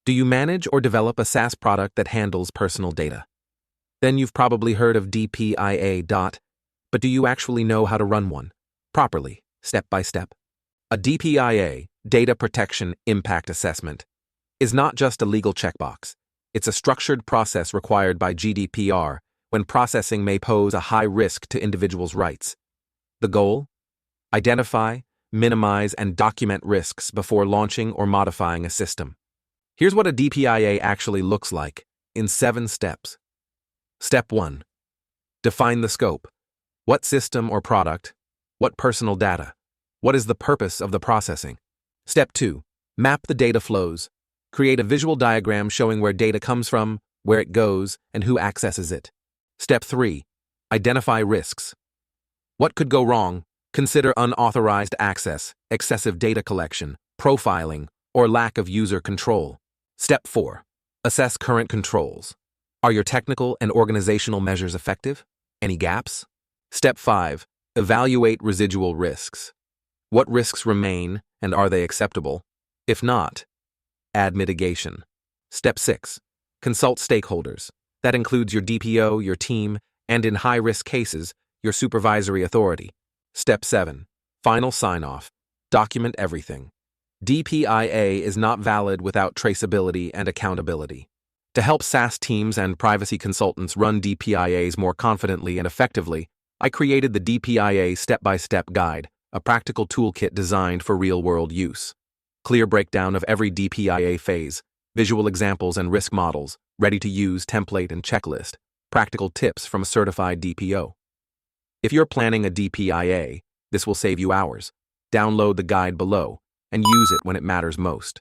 Do you manage or develop a SaaS product that handles personal data? Then you've probably heard of DPIA. But do you actually know how to run one properly, step by step? A DPIA, Data Protection Impact Assessment, is not just a legal checkbox. It's a structured process required by GDPR when processing may pose a high risk to individuals' rights. The goal? Identify, minimize, and document risks before launching or modifying a system. Here's what a DPIA actually looks like in 7 steps. Step 1. Define the scope. What system or product? What personal data? What is the purpose of the processing? Step 2. Map the data flows. Create a visual diagram showing where data comes from, where it goes, and who accesses it. Step 3. Identify risks. What could go wrong? Consider unauthorized access, excessive data collection, profiling, or lack of user control. Step 4. Assess current controls. Are your technical and organizational measures effective? Any gaps? Step 5. Evaluate residual risks. What risks remain, and are they acceptable? If not, add mitigation. Step 6. Consult stakeholders. That includes your DPO, your team, and in high-risk cases, your supervisory authority. Step 7. Final sign-off. Document everything. DPIA is not valid without traceability and accountability. To help SaaS teams and privacy consultants run DPIAs more confidently and effectively, I created the DPIA Step-by-Step Guide, a practical toolkit designed for real-world use. Clear breakdown of every DPIA phase, visual examples and risk models, ready-to-use template and checklist, practical tips from a certified DPO. If you're planning a DPIA, this will save you hours. Download the guide below and use it when it matters most.